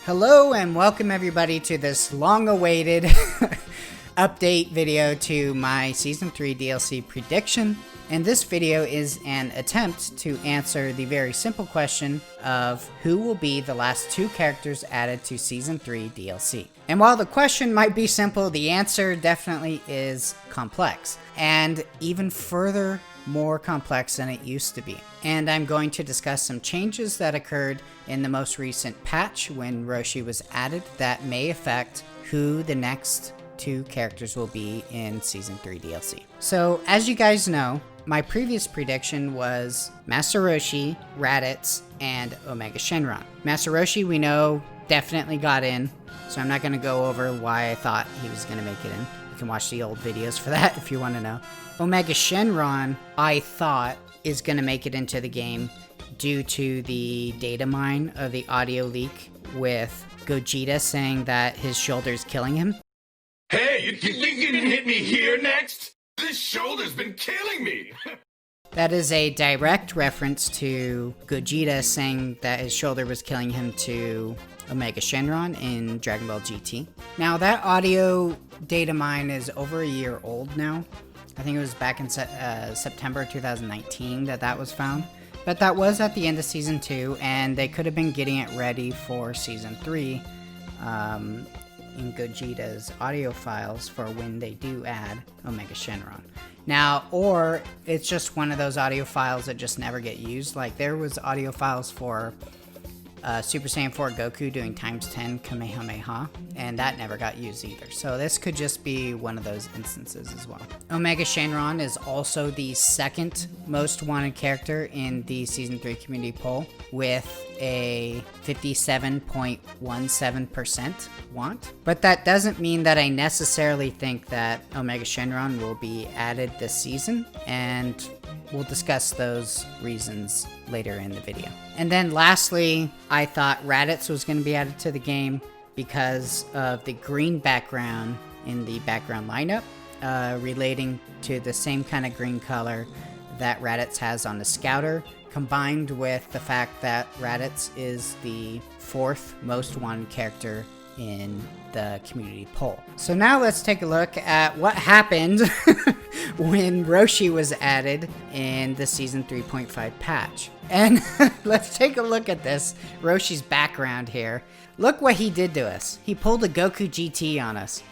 Hello and welcome everybody to this long-awaited update video to my Season 3 DLC prediction. And this video is an attempt to answer the very simple question of who will be the last two characters added to Season 3 DLC. And while the question might be simple, the answer definitely is complex, and even further more complex than it used to be. And I'm going to discuss some changes that occurred in the most recent patch when Roshi was added that may affect who the next two characters will be in Season 3 DLC. So, as you guys know, my previous prediction was Master Roshi, Raditz, and Omega Shenron. Master Roshi, we know, definitely got in, so I'm not going to go over why I thought he was going to make it in. You can watch the old videos for that if you want to know. Omega Shenron, I thought, is going to make it into the game due to the data mine of the audio leak with Gogeta saying that his shoulder's killing him. Hey, you think you can hit me here next? This shoulder's been killing me! That is a direct reference to Gogeta saying that his shoulder was killing him to Omega Shenron in Dragon Ball GT. Now, that audio data mine is over a year old now. I think it was back in September 2019 that was found. But that was at the end of Season 2, and they could have been getting it ready for Season 3 in Gogeta's audio files for when they do add Omega Shenron. Now, or it's just one of those audio files that just never get used. Like, there was audio files for Super Saiyan 4 Goku doing times 10 Kamehameha, and that never got used either. So this could just be one of those instances as well. Omega Shenron is also the second most wanted character in the Season 3 community poll with a 57.17% want. But that doesn't mean that I necessarily think that Omega Shenron will be added this season, and we'll discuss those reasons later in the video. And then lastly, I thought Raditz was going to be added to the game because of the green background in the background lineup, relating to the same kind of green color that Raditz has on the Scouter, combined with the fact that Raditz is the fourth most wanted character in the community poll. So now let's take a look at what happened when Roshi was added in the Season 3.5 patch. And let's take a look at this, Roshi's background here. Look what he did to us. He pulled a Goku GT on us.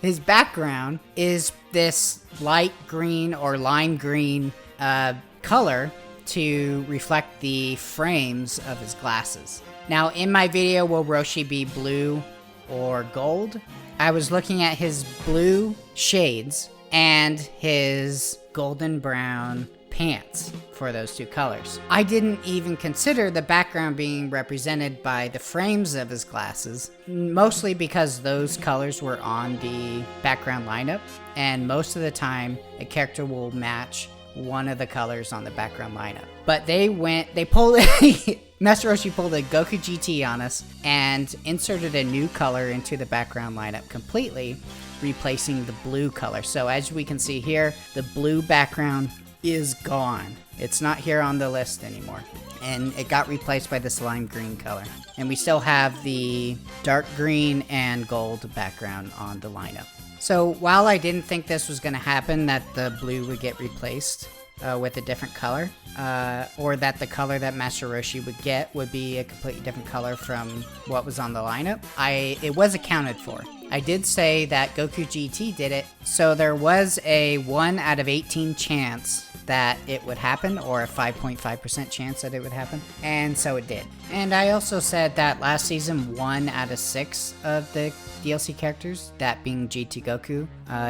His background is this light green or lime green color to reflect the frames of his glasses. Now, in my video, will Roshi be blue or gold? I was looking at his blue shades and his golden brown pants for those two colors. I didn't even consider the background being represented by the frames of his glasses, mostly because those colors were on the background lineup, and most of the time, a character will match one of the colors on the background lineup. But they pulled Master Roshi pulled a Goku GT on us and inserted a new color into the background lineup completely, replacing the blue color. So as we can see here, the blue background is gone. It's not here on the list anymore. And it got replaced by this lime green color. And we still have the dark green and gold background on the lineup. So while I didn't think this was going to happen, that the blue would get replaced with a different color, or that the color that Master Roshi would get would be a completely different color from what was on the lineup, it was accounted for. I did say that Goku GT did it, so there was a 1 out of 18 chance that it would happen, or a 5.5% chance that it would happen, and so it did. And I also said that last season 1 out of 6 of the DLC characters, that being GT Goku,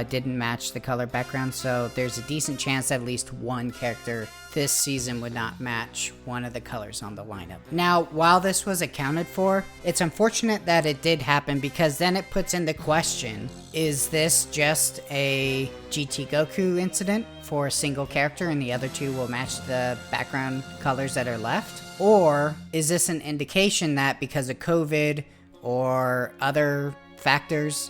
didn't match the color background, so there's a decent chance that at least one character this season would not match one of the colors on the lineup. Now, while this was accounted for, it's unfortunate that it did happen, because then it puts into question, is this just a GT Goku incident for a single character and the other two will match the background colors that are left? Or is this an indication that because of COVID or other factors,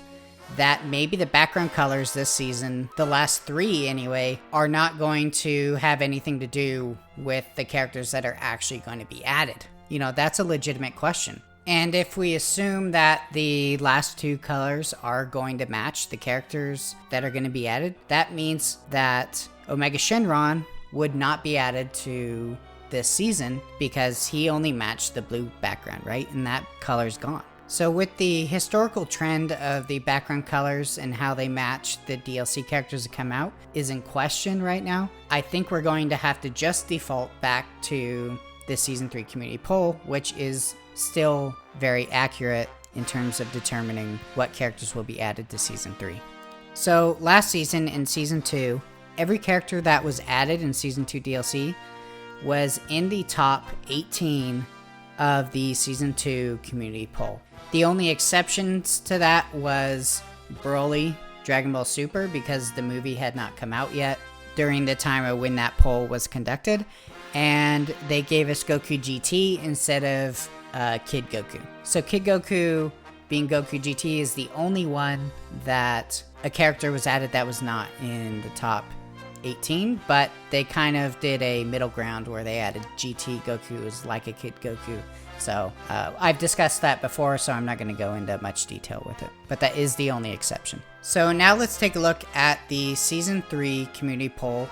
that maybe the background colors this season, the last 3 anyway, are not going to have anything to do with the characters that are actually going to be added? You know, that's a legitimate question. And if we assume that the last two colors are going to match the characters that are going to be added, that means that Omega Shenron would not be added to this season because he only matched the blue background, right? And that color's gone. So with the historical trend of the background colors and how they match the DLC characters that come out is in question right now, I think we're going to have to just default back to the Season 3 community poll, which is still very accurate in terms of determining what characters will be added to Season 3. So last season in Season 2, every character that was added in Season 2 DLC was in the top 18 of the Season 2 community poll. The only exceptions to that was Broly, Dragon Ball Super, because the movie had not come out yet during the time of when that poll was conducted, and they gave us Goku GT instead of Kid Goku. So Kid Goku, being Goku GT, is the only one that a character was added that was not in the top 18, but they kind of did a middle ground where they added GT Goku as like a Kid Goku. So I've discussed that before, so I'm not going to go into much detail with it, but that is the only exception. So now let's take a look at the Season 3 community poll,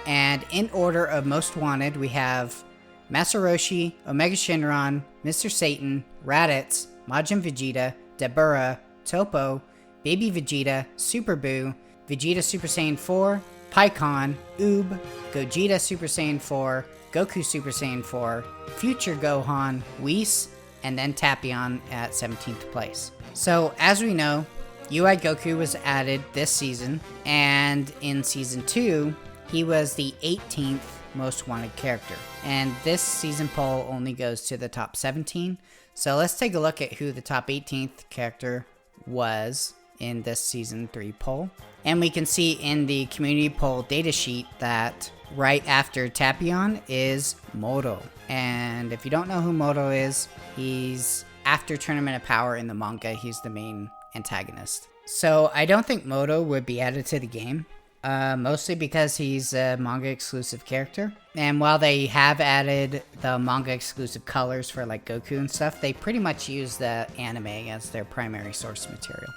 and in order of most wanted, we have Master Roshi, Omega Shenron, Mr. Satan, Raditz, Majin Vegeta, Dabura, Topo, Baby Vegeta, Super Buu, Vegeta Super Saiyan 4, Pikkon, Oob, Gogeta Super Saiyan 4, Goku Super Saiyan 4, Future Gohan, Whis, and then Tapion at 17th place. So as we know, UI Goku was added this season, and in Season 2, he was the 18th most wanted character. And this season poll only goes to the top 17. So let's take a look at who the top 18th character was in this Season 3 poll. And we can see in the community poll datasheet that right after Tapion is Moto. And if you don't know who Moto is, he's after Tournament of Power in the manga, he's the main antagonist. So I don't think Moto would be added to the game, mostly because he's a manga exclusive character. And while they have added the manga exclusive colors for like Goku and stuff, they pretty much use the anime as their primary source material.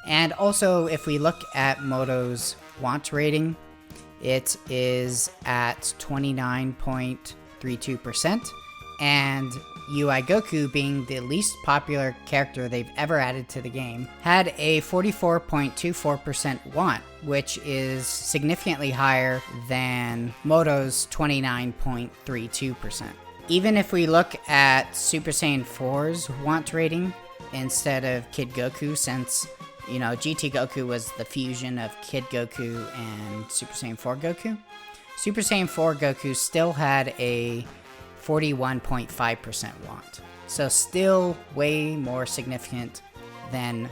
And also, if we look at Moto's want rating, it is at 29.32%, and UI Goku, being the least popular character they've ever added to the game, had a 44.24% want, which is significantly higher than Moto's 29.32%. Even if we look at Super Saiyan 4's want rating instead of Kid Goku, since you know, GT Goku was the fusion of Kid Goku and Super Saiyan 4 Goku. Super Saiyan 4 Goku still had a 41.5% want. So still way more significant than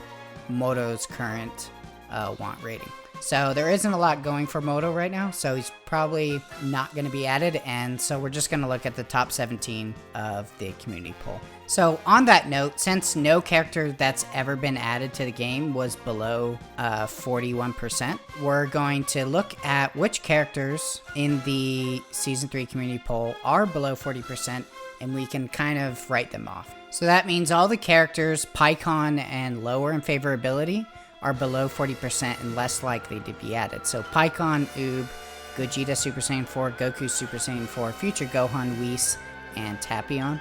Moto's current want rating. So there isn't a lot going for Moto right now, so he's probably not going to be added, and so we're just going to look at the top 17 of the community poll. So on that note, since no character that's ever been added to the game was below 41%, we're going to look at which characters in the Season 3 community poll are below 40%, and we can kind of write them off. So that means all the characters, Pikkon and lower in favorability, are below 40% and less likely to be added. So Pikkon, Oob, Gogeta Super Saiyan 4, Goku Super Saiyan 4, Future Gohan, Whis, and Tapion.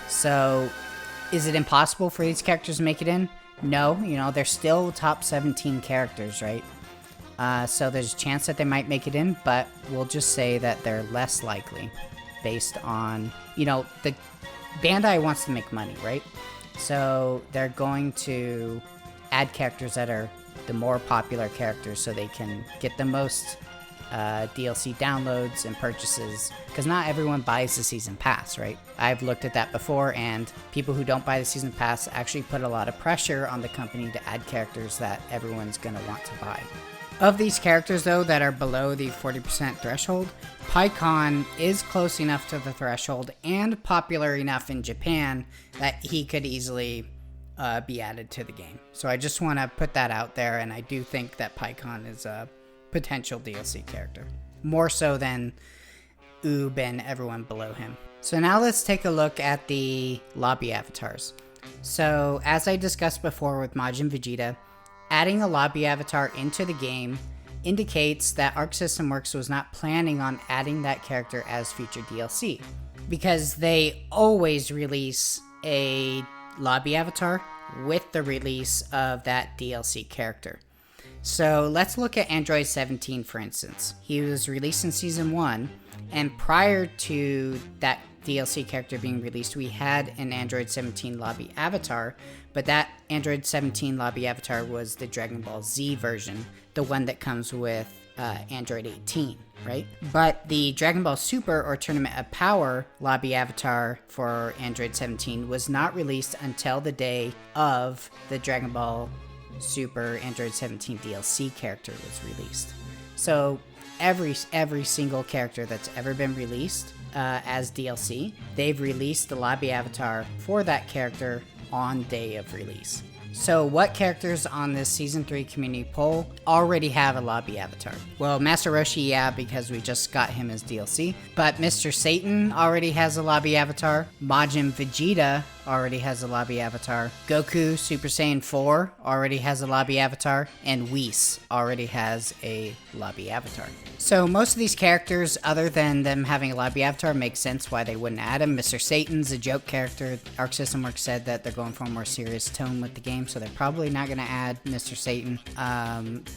So is it impossible for these characters to make it in? No, you know, they're still top 17 characters, right? So there's a chance that they might make it in, but we'll just say that they're less likely based on, you know, the Bandai wants to make money, right? So they're going to add characters that are the more popular characters so they can get the most DLC downloads and purchases, because not everyone buys the season pass, right? I've looked at that before, and people who don't buy the season pass actually put a lot of pressure on the company to add characters that everyone's going to want to buy. Of these characters, though, that are below the 40% threshold, Pikkon is close enough to the threshold and popular enough in Japan that he could easily be added to the game. So I just want to put that out there, and I do think that Pikkon is a potential DLC character. More so than Oob and everyone below him. So now let's take a look at the lobby avatars. So as I discussed before with Majin Vegeta, adding a lobby avatar into the game indicates that Arc System Works was not planning on adding that character as future DLC, because they always release a lobby avatar with the release of that DLC character. So let's look at Android 17 for instance. He was released in Season 1, and prior to that DLC character being released, we had an Android 17 lobby avatar, but that Android 17 lobby avatar was the Dragon Ball Z version, the one that comes with Android 18, right? But the Dragon Ball Super or Tournament of Power lobby avatar for Android 17 was not released until the day of the Dragon Ball Super Android 17 DLC character was released. So every single character that's ever been released as DLC, they've released the lobby avatar for that character on day of release. So what characters on this Season 3 community poll already have a lobby avatar? Well, Master Roshi, yeah, because we just got him as DLC. But Mr. Satan already has a lobby avatar. Majin Vegeta already has a lobby avatar. Goku Super Saiyan 4 already has a lobby avatar. And Whis already has a lobby avatar. So most of these characters, other than them having a lobby avatar, make sense why they wouldn't add him. Mr. Satan's a joke character. Arc System Works said that they're going for a more serious tone with the game, so they're probably not going to add Mr. Satan.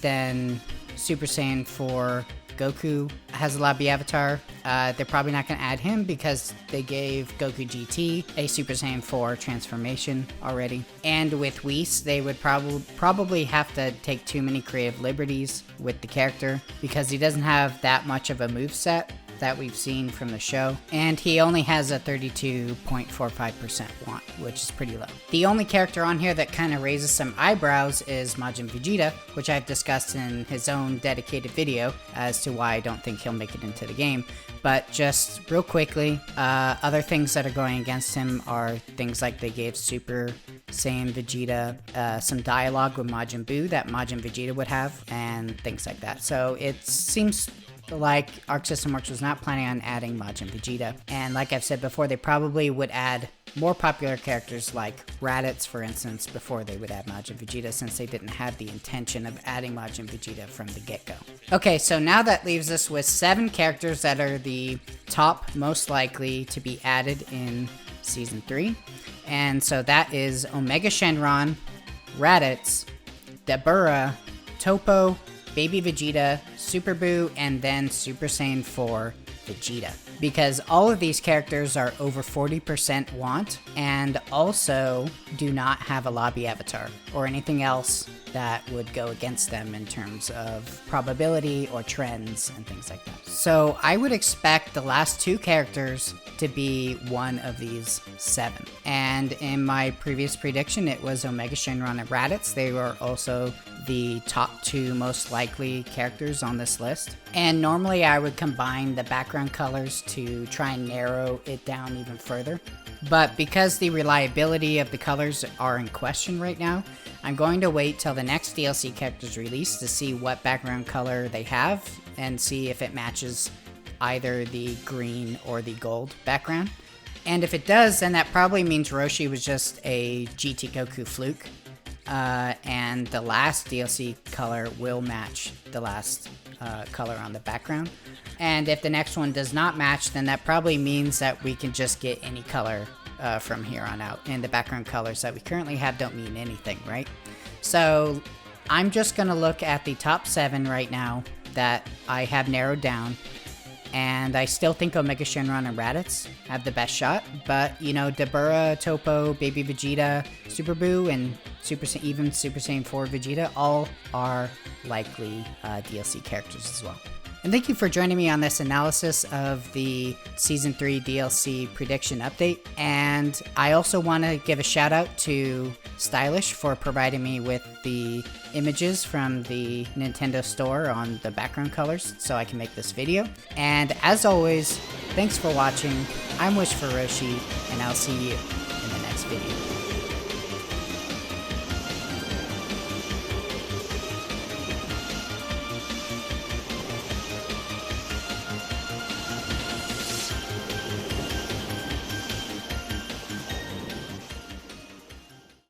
Then Super Saiyan 4 Goku has a lobby avatar. They're probably not going to add him because they gave Goku GT a Super Saiyan 4 transformation already. And with Whis, they would probably have to take too many creative liberties with the character because he doesn't have that much of a moveset that we've seen from the show, and he only has a 32.45% want, which is pretty low. The only character on here that kind of raises some eyebrows is Majin Vegeta, which I've discussed in his own dedicated video as to why I don't think he'll make it into the game. But just real quickly, other things that are going against him are things like they gave Super Saiyan Vegeta some dialogue with Majin Buu that Majin Vegeta would have, and things like that. So it seems like Arc System Works was not planning on adding Majin Vegeta. And like I've said before, they probably would add more popular characters like Raditz, for instance, before they would add Majin Vegeta, since they didn't have the intention of adding Majin Vegeta from the get-go. Okay, so now that leaves us with 7 characters that are the top most likely to be added in Season 3. And so that is Omega Shenron, Raditz, Dabura, Toppo, Baby Vegeta, Super Buu, and then Super Saiyan 4 Vegeta. Because all of these characters are over 40% want, and also do not have a lobby avatar, or anything else that would go against them in terms of probability or trends and things like that. So I would expect the last 2 characters to be one of these 7. And in my previous prediction, it was Omega Shenron and Raditz. They were also the top 2 most likely characters on this list. And normally I would combine the background colors to try and narrow it down even further. But because the reliability of the colors are in question right now, I'm going to wait till the next DLC character's release to see what background color they have and see if it matches either the green or the gold background. And if it does, then that probably means Roshi was just a GT Goku fluke. And the last DLC color will match the last color on the background. And if the next one does not match, then that probably means that we can just get any color from here on out. And the background colors that we currently have don't mean anything, right? So I'm just going to look at the top 7 right now that I have narrowed down. And I still think Omega Shenron and Raditz have the best shot. But, you know, Dabura, Toppo, Baby Vegeta, Super Buu, and even Super Saiyan 4 Vegeta all are likely DLC characters as well. And thank you for joining me on this analysis of the Season 3 DLC prediction update. And I also want to give a shout out to Stylish for providing me with the images from the Nintendo store on the background colors so I can make this video. And as always, thanks for watching. I'm Wish for Roshi, and I'll see you in the next video.